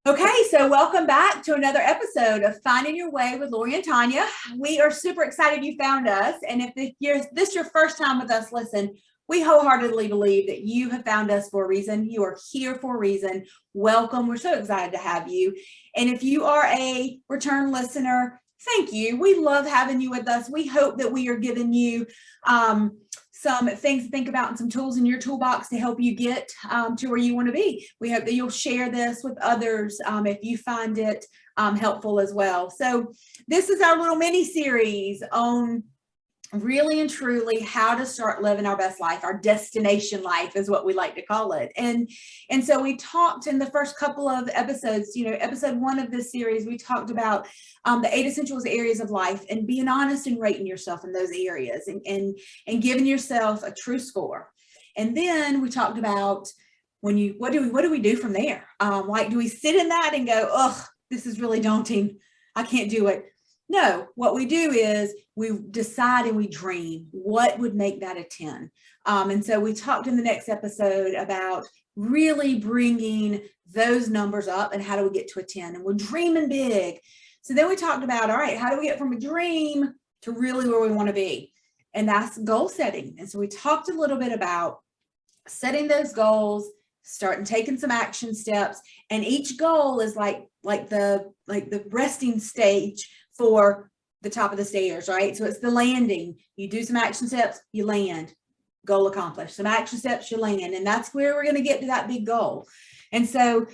Okay, so welcome back to another episode of Finding Your Way with Lori and Tonya. We are super excited you found us. And if this is your first time with us, listen, we wholeheartedly believe that you have found us for a reason. You are here for a reason. Welcome. We're so excited to have you. And if you are a return listener, thank you. We love having you with us. We hope that we are giving you some things to think about and some tools in your toolbox to help you get to where you want to be. We hope that you'll share this with others if you find it helpful as well. So this is our little mini series on really and truly how to start living our best life. Our destination life is what we like to call it. And so we talked in the first couple of episodes, episode 1 of this series, we talked about the 8 essentials areas of life and being honest and rating yourself in those areas and giving yourself a true score. And then we talked about what do we do from there? Do we sit in that and go, oh, this is really daunting, I can't do it? No, what we do is we decide and we dream what would make that a 10. And so we talked in the next episode about really bringing those numbers up and how do we get to a 10, and we're dreaming big. So then we talked about, all right, how do we get from a dream to really where we want to be? And that's goal setting. And so we talked a little bit about setting those goals, starting taking some action steps, and each goal is like the resting stage for the top of the stairs, right? So it's the landing. You do some action steps, you land, goal accomplished. Some action steps, you land, and that's where we're going to get to that big goal. And so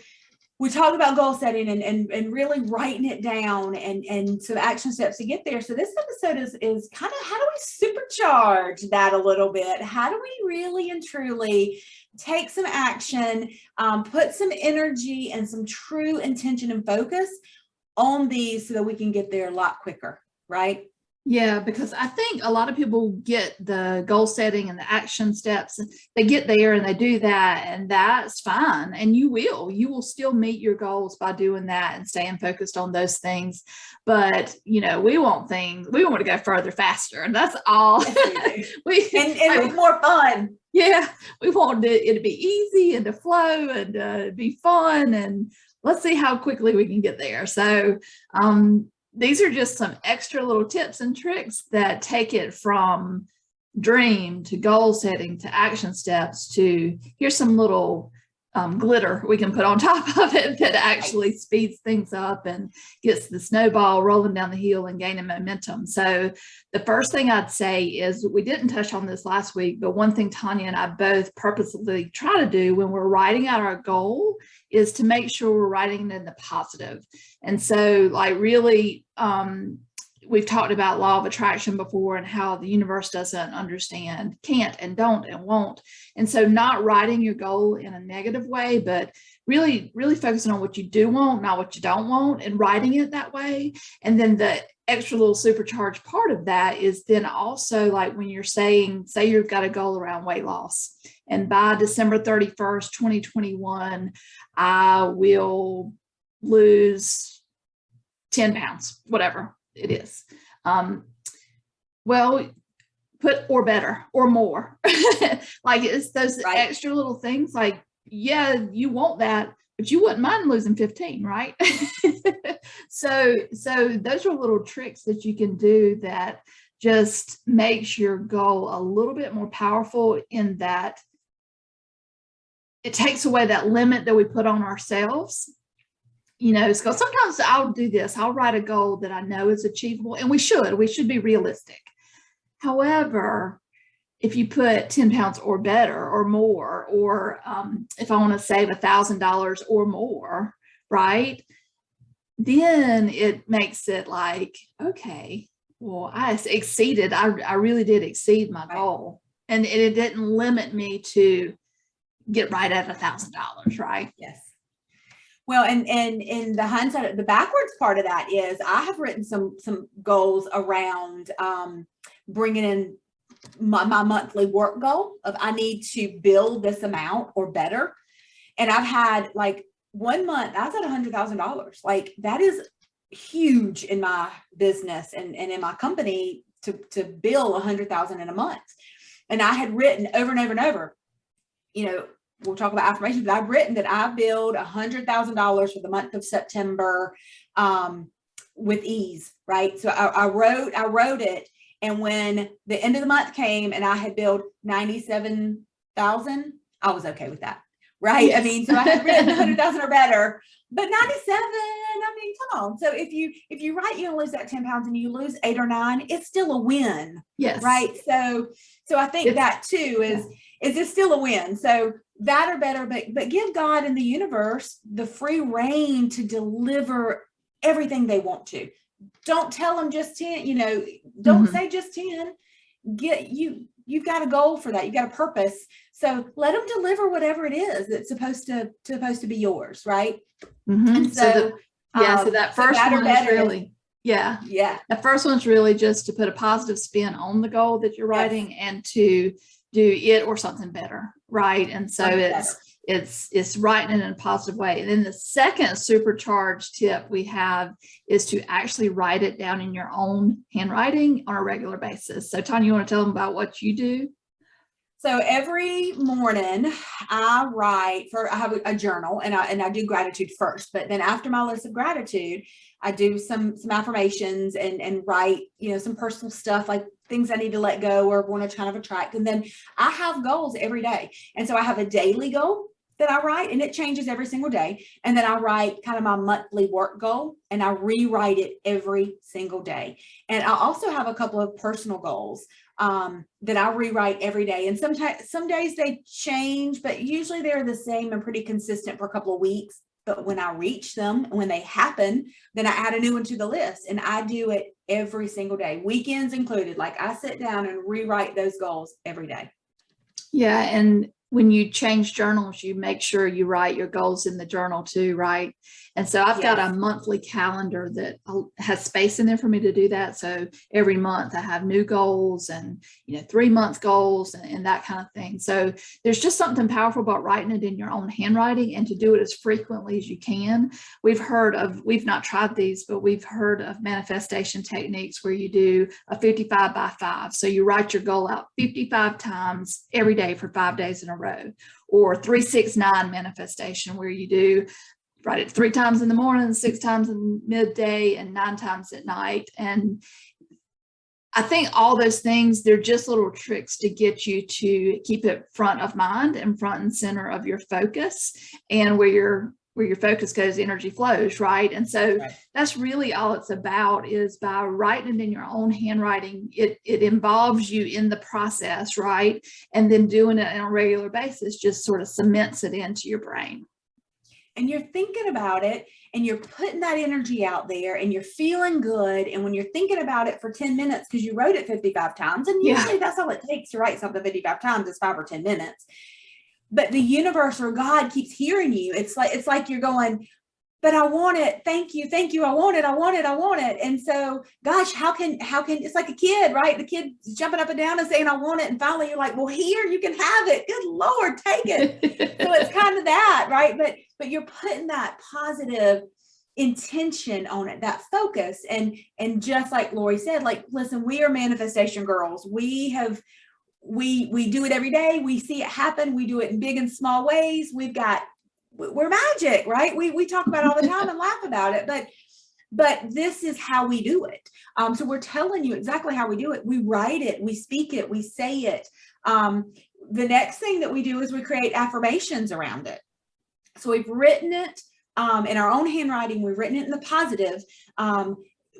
we talked about goal setting and really writing it down and some action steps to get there. So this episode is kind of how do we supercharge that a little bit? How do we really and truly take some action, put some energy and some true intention and focus on these so that we can get there a lot quicker, right? Yeah, because I think a lot of people get the goal setting and the action steps, they get there and they do that, and that's fine. And you will still meet your goals by doing that and staying focused on those things. But, we want to go further, faster. And that's all. Yes, and with more fun. Yeah, we want it to be easy and to flow and be fun, and let's see how quickly we can get there. So these are just some extra little tips and tricks that take it from dream to goal setting to action steps to here's some little glitter we can put on top of it that actually speeds things up and gets the snowball rolling down the hill and gaining momentum. So the first thing I'd say is, we didn't touch on this last week, but one thing Tonya and I both purposely try to do when we're writing out our goal is to make sure we're writing it in the positive. And so really, we've talked about law of attraction before and how the universe doesn't understand, can't and don't and won't. And so not writing your goal in a negative way, but really, really focusing on what you do want, not what you don't want, and writing it that way. And then the extra little supercharged part of that is then also when you're say you've got a goal around weight loss, and by December 31st, 2021, I will lose 10 pounds, whatever it is. Put or better or more. It's those right. Extra little things yeah, you want that, but you wouldn't mind losing 15, right? So those are little tricks that you can do that just makes your goal a little bit more powerful, in that it takes away that limit that we put on ourselves. So sometimes I'll do this. I'll write a goal that I know is achievable, and we should be realistic. However, if you put 10 pounds or better or more, or if I want to save $1,000 or more, right? Then it makes it okay, well, I really did exceed my goal. And it didn't limit me to get right at $1,000, right? Yes. Well, and in the hindsight, the backwards part of that is I have written some goals around bringing in my monthly work goal of I need to build this amount or better. And I've had 1 month, I was at $100,000. That is huge in my business and in my company to bill $100,000 in a month. And I had written over and over and over, we'll talk about affirmations, but I've written that I build $100,000 for the month of September with ease, right? So I wrote it. And when the end of the month came and I had billed 97,000, I was okay with that. Right. Yes. I mean, so I had written 100,000 or better, but 97, I mean, come on. So if you write, you lose that 10 pounds and you lose 8 or 9, it's still a win. Yes. Right. So I think that too is it's still a win. So that or better, but give God and the universe the free reign to deliver everything they want to. Don't tell them just 10, don't say just 10. You've got a goal for that. You've got a purpose. So let them deliver whatever it is that's supposed to be yours. Right. And so that first one is really, the first one's really just to put a positive spin on the goal that you're writing and to do it or something better. Right. And so it's writing it in a positive way. And then the second supercharged tip we have is to actually write it down in your own handwriting on a regular basis. So Tonya, you want to tell them about what you do? So every morning I have a journal and I do gratitude first, but then after my list of gratitude, I do some affirmations and write, some personal stuff like things I need to let go or want to kind of attract. And then I have goals every day. And so I have a daily goal that I write, and it changes every single day. And then I write kind of my monthly work goal and I rewrite it every single day. And I also have a couple of personal goals that I rewrite every day. And sometimes, some days they change, but usually they're the same and pretty consistent for a couple of weeks. But when I reach them, when they happen, then I add a new one to the list, and I do it every single day, weekends included. Like I sit down and rewrite those goals every day. Yeah. And when you change journals, you make sure you write your goals in the journal too, right? And so I've got a monthly calendar that has space in there for me to do that. So every month I have new goals and, 3-month goals and that kind of thing. So there's just something powerful about writing it in your own handwriting and to do it as frequently as you can. We've not tried these, but we've heard of manifestation techniques where you do a 55 by 5. So you write your goal out 55 times every day for 5 days in a row, or 369 manifestation where you write it 3 times in the morning, 6 times in midday, and 9 times at night. And I think all those things, they're just little tricks to get you to keep it front of mind and front and center of your focus, and where your focus goes, energy flows, right? And so that's really all it's about, is by writing it in your own handwriting, it involves you in the process, right? And then doing it on a regular basis just sort of cements it into your brain. And you're thinking about it and you're putting that energy out there and you're feeling good. And when you're thinking about it for 10 minutes, because you wrote it 55 times, and usually that's all it takes to write something 55 times is 5 or 10 minutes. But the universe or God keeps hearing you. It's like you're going, but I want it. Thank you. I want it. And so, gosh, how can, it's like a kid, right? The kid jumping up and down and saying, I want it. And finally you're like, well, here, you can have it. Good Lord, take it. So it's kind of that, right? But you're putting that positive intention on it, that focus. And just like Lori said, like, listen, we are manifestation girls. We do it every day. We see it happen. We do it in big and small ways. We're magic, right? We talk about it all the time and laugh about it, but this is how we do it. So we're telling you exactly how we do it. We write it, we speak it, we say it. The next thing that we do is we create affirmations around it. So we've written it in our own handwriting. We've written it in the positive.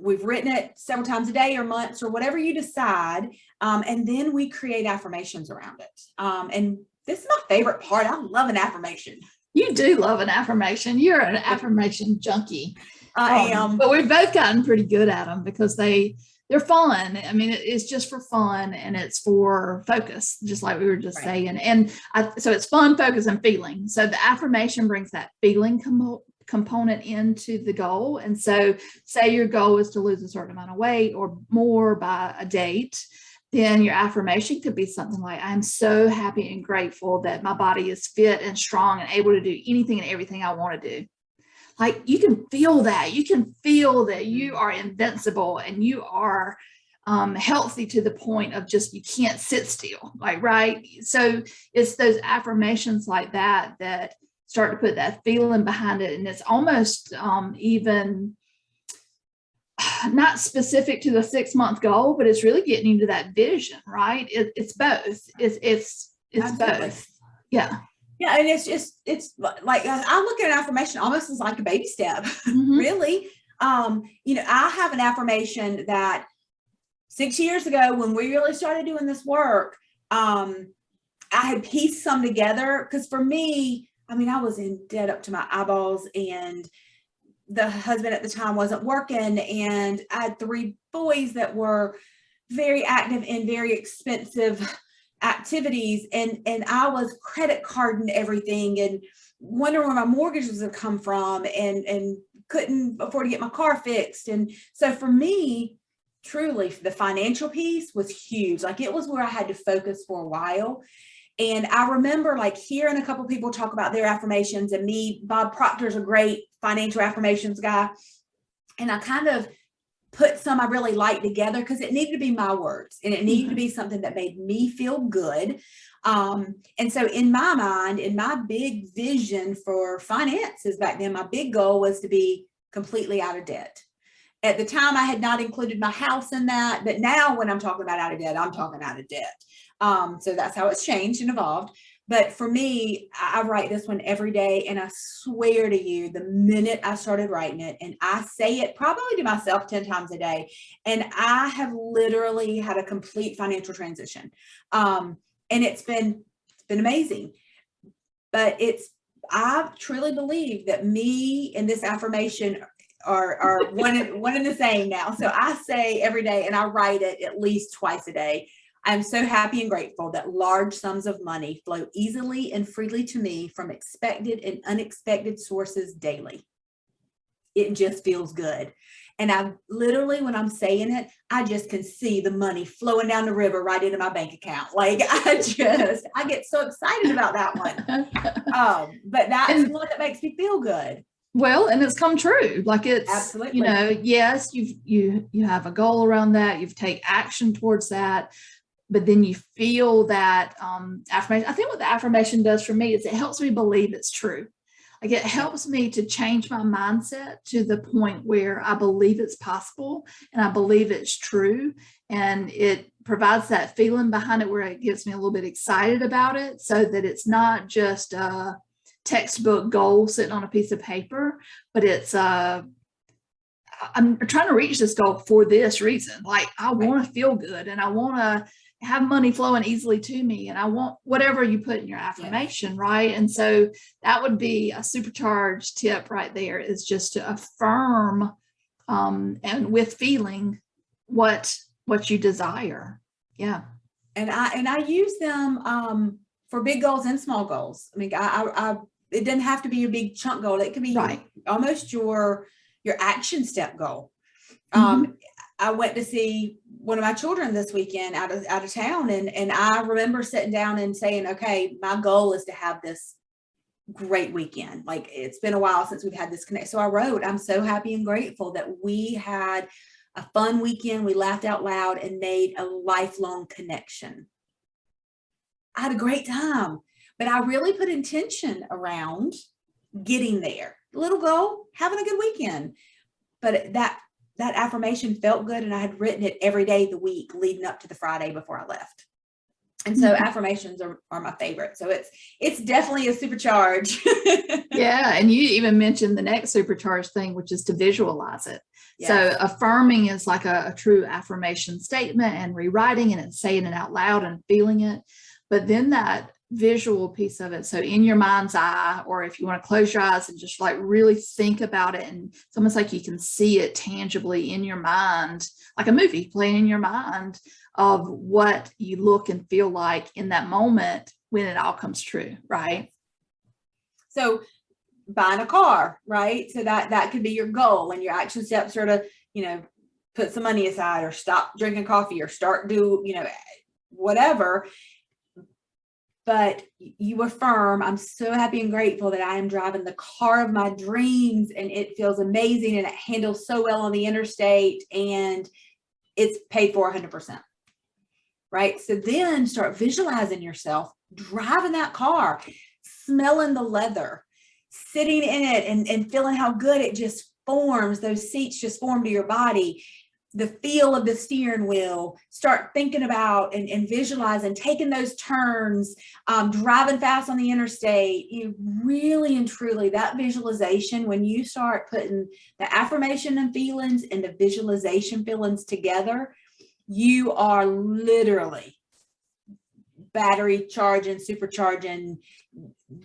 We've written it several times a day or months or whatever you decide. And then we create affirmations around it. And this is my favorite part. I love an affirmation. You do love an affirmation. You're an affirmation junkie. I am. But we've both gotten pretty good at them because they're fun. I mean, it's just for fun and it's for focus, just like we were just saying. And so it's fun, focus, and feeling. So the affirmation brings that feeling component into the goal. And so say your goal is to lose a certain amount of weight or more by a date, then your affirmation could be something like, I'm so happy and grateful that my body is fit and strong and able to do anything and everything I want to do. Like, you can feel that. You can feel that you are invincible and you are healthy to the point of just, you can't sit still, like, right? So it's those affirmations like that that start to put that feeling behind it. And it's almost even not specific to the 6-month goal, but it's really getting into that vision, right? It's both. It's both. Yeah. Yeah. And it's like, I look at an affirmation almost as like a baby step, really. I have an affirmation that 6 years ago, when we really started doing this work, I had pieced some together, because for me, I was in debt up to my eyeballs, and the husband at the time wasn't working, and I had 3 boys that were very active in very expensive activities, and I was credit carding everything and wondering where my mortgage was going to come from, and couldn't afford to get my car fixed. And so for me, truly, the financial piece was huge. Like, it was where I had to focus for a while. And I remember like hearing a couple people talk about their affirmations, and Bob Proctor's a great financial affirmations guy. And I kind of put some I really liked together, because it needed to be my words, and it needed to be something that made me feel good. And so in my mind, in my big vision for finances back then, my big goal was to be completely out of debt. At the time, I had not included my house in that, but now when I'm talking about out of debt, I'm talking out of debt. So that's how it's changed and evolved. But for me, I write this one every day, and I swear to you, the minute I started writing it, and I say it probably to myself 10 times a day, and I have literally had a complete financial transition. And it's been amazing. But I truly believe that me and this affirmation are one and the same now. So I say every day, and I write it at least twice a day, I'm so happy and grateful that large sums of money flow easily and freely to me from expected and unexpected sources daily. It just feels good. And I literally, when I'm saying it, I just can see the money flowing down the river right into my bank account. Like, I get so excited about that one. But that's one that makes me feel good. Well, and it's come true. Like, it's absolutely, yes, you have a goal around that, you've taken action towards that, but then you feel that affirmation. I think what the affirmation does for me is it helps me believe it's true. Like, it helps me to change my mindset to the point where I believe it's possible and I believe it's true. And it provides that feeling behind it where it gets me a little bit excited about it, so that it's not just a textbook goal sitting on a piece of paper, but it's I'm trying to reach this goal for this reason. Like, I want to feel good, and I want to have money flowing easily to me, and I want whatever you put in your affirmation, right? And so that would be a supercharged tip right there, is just to affirm and with feeling what you desire. Yeah. And I use them for big goals and small goals. It doesn't have to be a big chunk goal. It could be almost your action step goal. I went to see one of my children this weekend out of town, and I remember sitting down and saying, okay, my goal is to have this great weekend. Like, it's been a while since we've had this connect. So I wrote, I'm so happy and grateful that we had a fun weekend. We laughed out loud and made a lifelong connection. I had a great time, but I really put intention around getting there. Little goal, having a good weekend. But that affirmation felt good, and I had written it every day the week leading up to the Friday before I left. And so affirmations are my favorite. So it's definitely a supercharge. Yeah. And you even mentioned the next supercharge thing, which is to visualize it. Yes. So affirming is like a true affirmation statement, and rewriting, and it's saying it out loud and feeling it. But then that visual piece of it. So in your mind's eye, or if you want to close your eyes and just like really think about it, and it's almost like you can see it tangibly in your mind, like a movie playing in your mind of what you look and feel like in that moment when it all comes true, right? So buying a car, right? So that could be your goal, and your action steps are to, put some money aside, or stop drinking coffee, or start whatever. But you affirm, I'm so happy and grateful that I am driving the car of my dreams, and it feels amazing, and it handles so well on the interstate, and it's paid for 100%. Right? So then start visualizing yourself driving that car, smelling the leather, sitting in it and feeling how good it just forms. Those seats just form to your body. The feel of the steering wheel, start thinking about and visualizing, taking those turns, driving fast on the interstate. You really and truly, that visualization, when you start putting the affirmation and feelings and the visualization feelings together, you are literally battery charging, supercharging.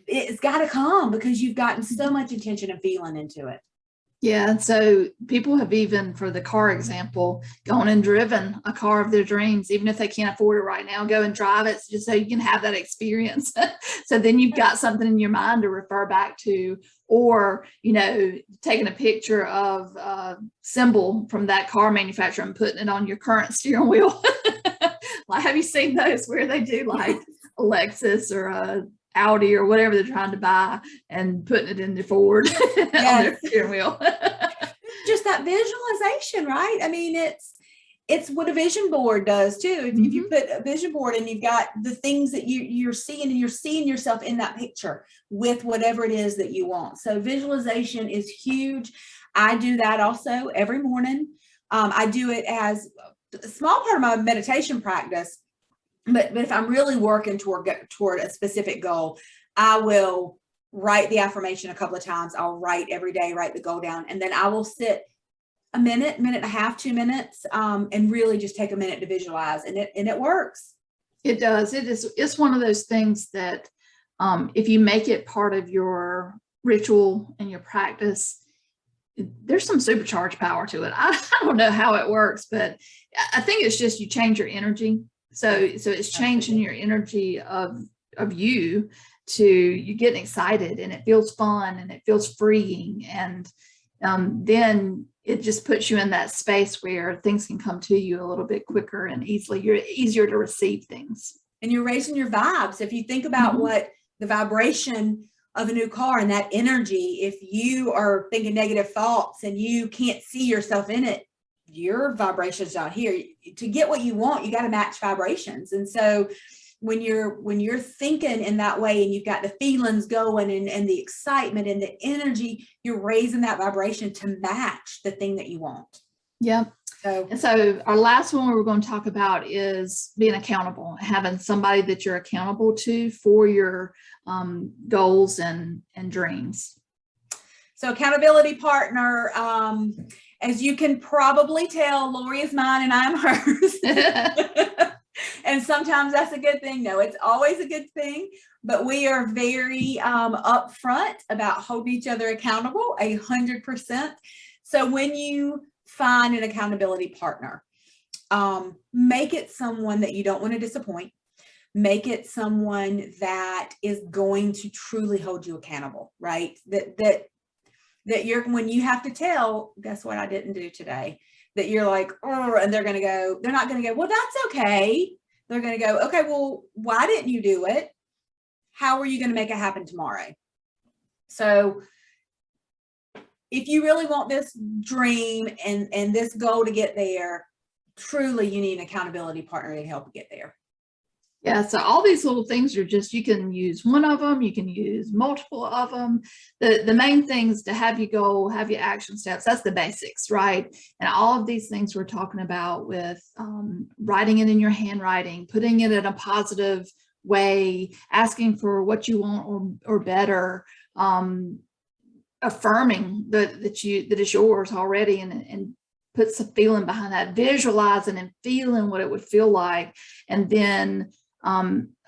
It's got to come because you've gotten so much attention and feeling into it. Yeah. So people have, even for the car example, gone and driven a car of their dreams, even if they can't afford it right now, go and drive it just so you can have that experience. So then you've got something in your mind to refer back to, or, taking a picture of a symbol from that car manufacturer and putting it on your current steering wheel. Like, have you seen those where they do like a Lexus or a Audi or whatever they're trying to buy and putting it in the Ford on their steering wheel? Just that visualization, right? I mean, it's what a vision board does too. If you put a vision board and you've got the things that you're seeing, and you're seeing yourself in that picture with whatever it is that you want. So visualization is huge. I do that also every morning. I do it as a small part of my meditation practice. But if I'm really working toward a specific goal, I will write the affirmation a couple of times. I'll write every day, write the goal down, and then I will sit a minute and a half, 2 minutes, and really just take a minute to visualize, and it works. It does. It's one of those things that if you make it part of your ritual and your practice, there's some supercharged power to it. I don't know how it works, but I think it's just you change your energy. So it's changing your energy of you to you getting excited, and it feels fun and it feels freeing. And then it just puts you in that space where things can come to you a little bit quicker and easily. You're easier to receive things. And you're raising your vibes. If you think about what the vibration of a new car and that energy, if you are thinking negative thoughts and you can't see yourself in it, your vibrations down here. To get what you want, you got to match vibrations. And so when you're thinking in that way and you've got the feelings going and the excitement and the energy, you're raising that vibration to match the thing that you want. Yeah. So our last one we're going to talk about is being accountable, having somebody that you're accountable to for your goals and dreams. So accountability partner, as you can probably tell, Lori is mine and I'm hers. And sometimes that's a good thing. No, it's always a good thing, but we are very upfront about holding each other accountable 100%. So when you find an accountability partner, make it someone that you don't want to disappoint. Make it someone that is going to truly hold you accountable, right? That you're, when you have to tell, guess what I didn't do today, that you're like, oh, and they're not going to go, well, that's okay. They're going to go, okay, well, why didn't you do it? How are you going to make it happen tomorrow? So if you really want this dream and this goal to get there, truly you need an accountability partner to help you get there. Yeah, so all these little things are just, you can use one of them, you can use multiple of them. The main things to have your goal, have your action steps, that's the basics, right? And all of these things we're talking about with writing it in your handwriting, putting it in a positive way, asking for what you want or better, affirming that it's yours already, and put some feeling behind that, visualizing and feeling what it would feel like, and then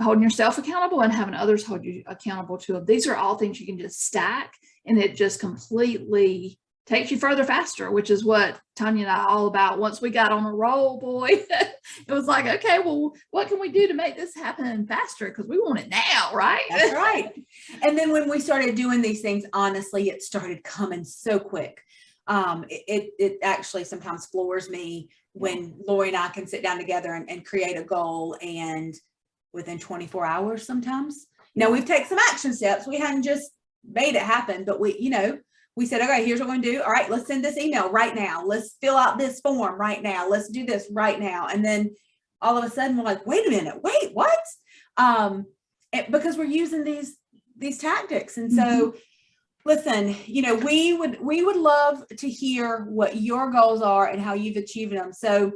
holding yourself accountable and having others hold you accountable to it. These are all things you can just stack, and it just completely takes you further faster, which is what Tonya and I are all about. Once we got on a roll, boy, it was like, okay, well, what can we do to make this happen faster? Because we want it now, right? That's right. And then when we started doing these things, honestly, it started coming so quick. It actually sometimes floors me when Lori and I can sit down together and create a goal, and within 24 hours sometimes. Now we've taken some action steps. We hadn't just made it happen, but we we said, okay, here's what we're going to do. All right, let's send this email right now. Let's fill out this form right now. Let's do this right now. And then all of a sudden we're like, wait a minute, wait, what? Because we're using these tactics. And so listen, we would love to hear what your goals are and how you've achieved them. So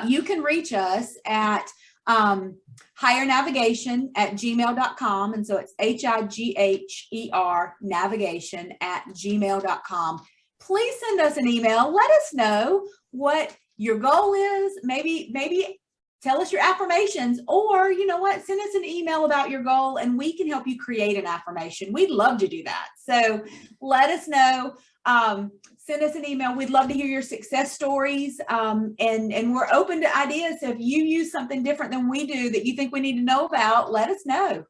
you can reach us at highernavigation@gmail.com. And so it's HIGHER navigation@gmail.com. Please send us an email. Let us know what your goal is. Maybe tell us your affirmations, or you know what, send us an email about your goal and we can help you create an affirmation. We'd love to do that. So let us know. Send us an email. We'd love to hear your success stories. And we're open to ideas. So if you use something different than we do that you think we need to know about, let us know.